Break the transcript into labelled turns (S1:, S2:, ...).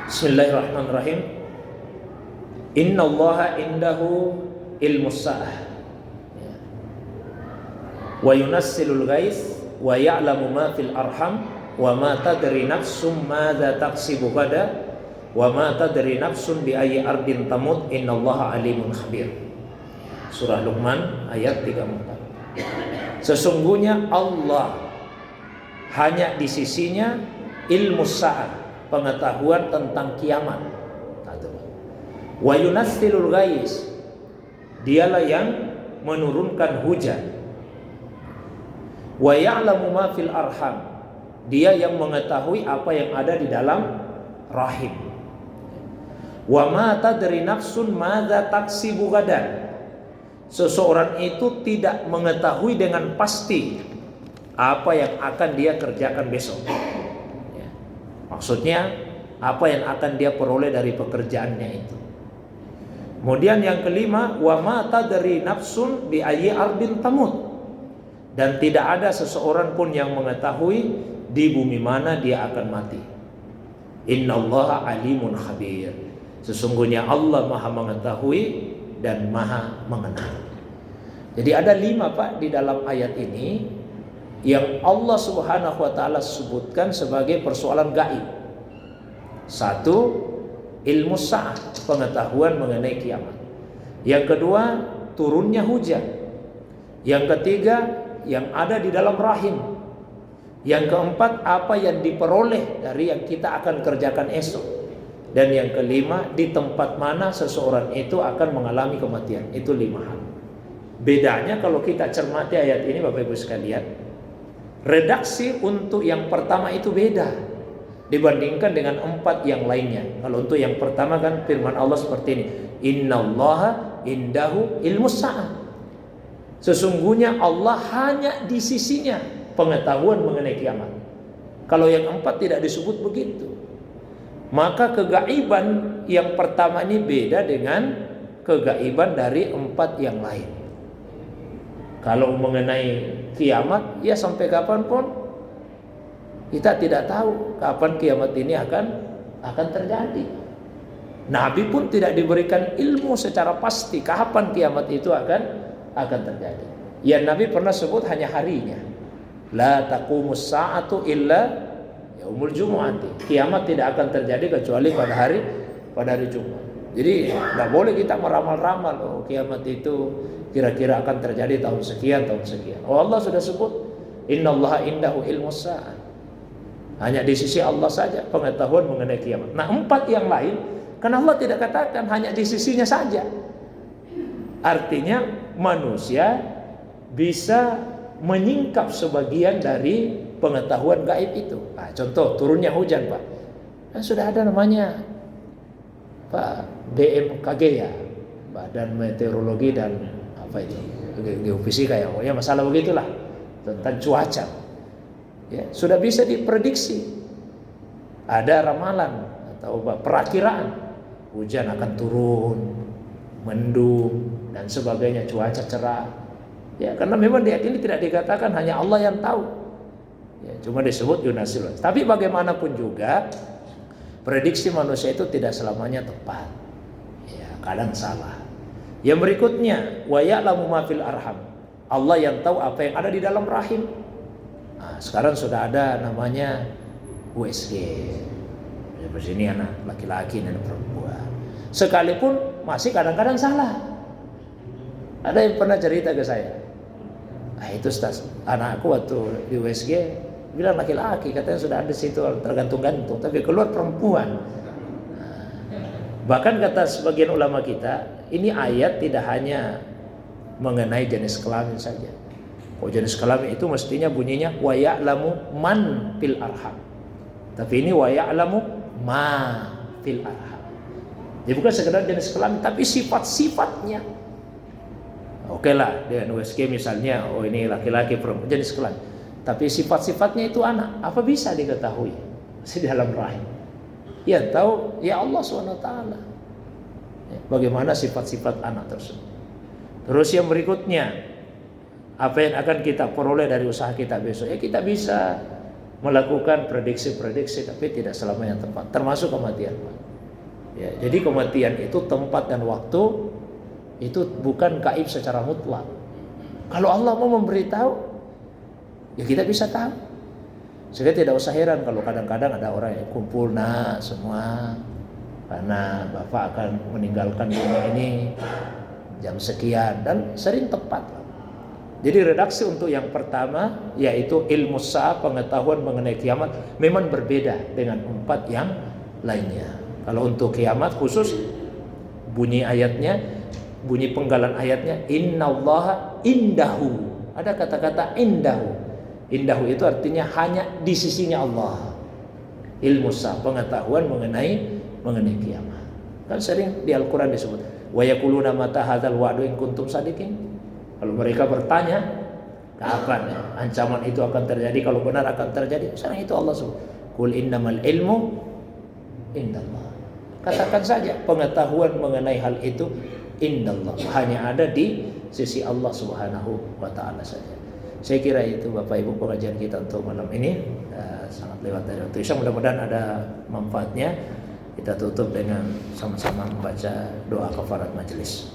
S1: Bismillahirrahmanirrahim. Innallaha indahu ilmus sa'ah wa yunassilul ghais wa ya'lamu ma fil arham wa ma tadri nafsum madza taksibu ghadan wa ma tadri nafsun bi ayyi ardin tamut innallaha alimun khabir. Surah Luqman ayat 34. Sesungguhnya Allah hanya di sisinya ilmu sa'ah, pengetahuan tentang kiamat. Wa yunassilul ghais, dialah yang menurunkan hujan. Wa ya'lamu ma fil arham, dia yang mengetahui apa yang ada di dalam rahim. Wa ma tadri nafsun madza taksibu ghadan, seseorang itu tidak mengetahui dengan pasti apa yang akan dia kerjakan besok. Maksudnya apa yang akan dia peroleh dari pekerjaannya itu. Kemudian yang kelima, wa ma tadri nafsun bi ayyi ardin tamut, dan tidak ada seseorang pun yang mengetahui di bumi mana dia akan mati. Innallaha alimun khabir, sesungguhnya Allah Maha mengetahui dan Maha mengenal. Jadi ada 5 Pak di dalam ayat ini yang Allah Subhanahu wa taala sebutkan sebagai persoalan gaib. 1, ilmu sa'ah, pengetahuan mengenai kiamat. Yang kedua, turunnya hujan. Yang ketiga, yang ada di dalam rahim. Yang keempat, apa yang diperoleh dari yang kita akan kerjakan esok. Dan yang kelima, di tempat mana seseorang itu akan mengalami kematian. Itu 5 hal. Bedanya kalau kita cermati ayat ini Bapak Ibu sekalian, redaksi untuk yang pertama itu beda dibandingkan dengan 4 yang lainnya. Kalau untuk yang pertama kan firman Allah seperti ini, innallaha indahu ilmus sa'ah, sesungguhnya Allah hanya di sisinya pengetahuan mengenai kiamat. Kalau yang 4 tidak disebut begitu, maka kegaiban yang pertama ini beda dengan kegaiban dari 4 yang lain. Kalau mengenai kiamat, ya sampai kapanpun kita tidak tahu kapan kiamat ini akan terjadi. Nabi pun tidak diberikan ilmu secara pasti kapan kiamat itu akan terjadi. Ya Nabi pernah sebut hanya harinya. La taqumus sa'atu illa yaumul jumu'ati. Kiamat tidak akan terjadi kecuali pada hari Jumat. Jadi tidak boleh kita meramal-ramal, oh kiamat itu kira-kira akan terjadi tahun sekian. Oh Allah sudah sebut, innallaha indahu ilmus sa'ah, hanya di sisi Allah saja pengetahuan mengenai kiamat. Nah 4 yang lain, karena Allah tidak katakan hanya di sisinya saja. Artinya manusia bisa menyingkap sebagian dari pengetahuan gaib itu. Nah, contoh turunnya hujan Pak, kan sudah ada namanya Pak BMKG ya, Badan Meteorologi dan apa itu geofisika ya, pokoknya masalah begitulah tentang cuaca. Ya, sudah bisa diprediksi, ada ramalan atau perakiraan hujan akan turun, mendung dan sebagainya, cuaca cerah. Ya, karena memang di ayat ini tidak dikatakan hanya Allah yang tahu. Ya, cuma disebut yunasil. Tapi bagaimanapun juga prediksi manusia itu tidak selamanya tepat. Ya, kadang salah. Yang berikutnya, wa ya'lamu ma fil arham, Allah yang tahu apa yang ada di dalam rahim. Nah, sekarang sudah ada namanya USG. Di sini anak laki-laki dan perempuan. Sekalipun masih kadang-kadang salah. Ada yang pernah cerita ke saya, itu Ustaz, anakku waktu di USG bilang laki-laki, katanya sudah ada situ tergantung-gantung, tapi keluar perempuan. Bahkan kata sebagian ulama kita, ini ayat tidak hanya mengenai jenis kelamin saja. Oh, jenis kelamin itu mestinya bunyinya wa ya'lamu man fil arham. Tapi ini wa ya'lamu ma fil arham. Jadi bukan sekedar jenis kelamin, tapi sifat-sifatnya. Oke lah, dengan USG misalnya, oh ini laki-laki perempuan jenis kelamin. Tapi sifat-sifatnya itu anak, apa bisa diketahui? Masih di dalam rahim. Ya tahu ya Allah SWT. Bagaimana sifat-sifat anak tersebut. Terus yang berikutnya, apa yang akan kita peroleh dari usaha kita besok? Ya kita bisa melakukan prediksi-prediksi, tapi tidak selamanya tepat, termasuk kematian, Pak. Ya, jadi kematian itu tempat dan waktu itu bukan gaib secara mutlak. Kalau Allah mau memberitahu, ya kita bisa tahu. Sehingga tidak usah heran kalau kadang-kadang ada orang yang kumpul, nah semua karena Bapak akan meninggalkan dunia ini jam sekian, dan sering tepat. Jadi redaksi untuk yang pertama yaitu ilmu sa'ah, pengetahuan mengenai kiamat, memang berbeda dengan 4 yang lainnya. Kalau untuk kiamat khusus bunyi ayatnya, bunyi penggalan ayatnya, innallaha indahu. Ada kata-kata indahu. Indahu itu artinya hanya di sisinya Allah. Ilmu sa'ah, pengetahuan mengenai kiamat. Kan sering di Al-Qur'an disebut, wa yaquluna mata hadzal wa'du in kuntum sadiqin. Kalau mereka bertanya, kapan ancaman itu akan terjadi, kalau benar akan terjadi, sekarang itu Allah sebut, qul innamal ilmu indallah. Katakan saja pengetahuan mengenai hal itu indallah, hanya ada di sisi Allah Subhanahu wa taala saja. Saya kira itu Bapak Ibu pengajian kita untuk malam ini, sangat lewat dari waktu. Mudah-mudahan ada manfaatnya. Kita tutup dengan sama-sama membaca doa kafarat majelis.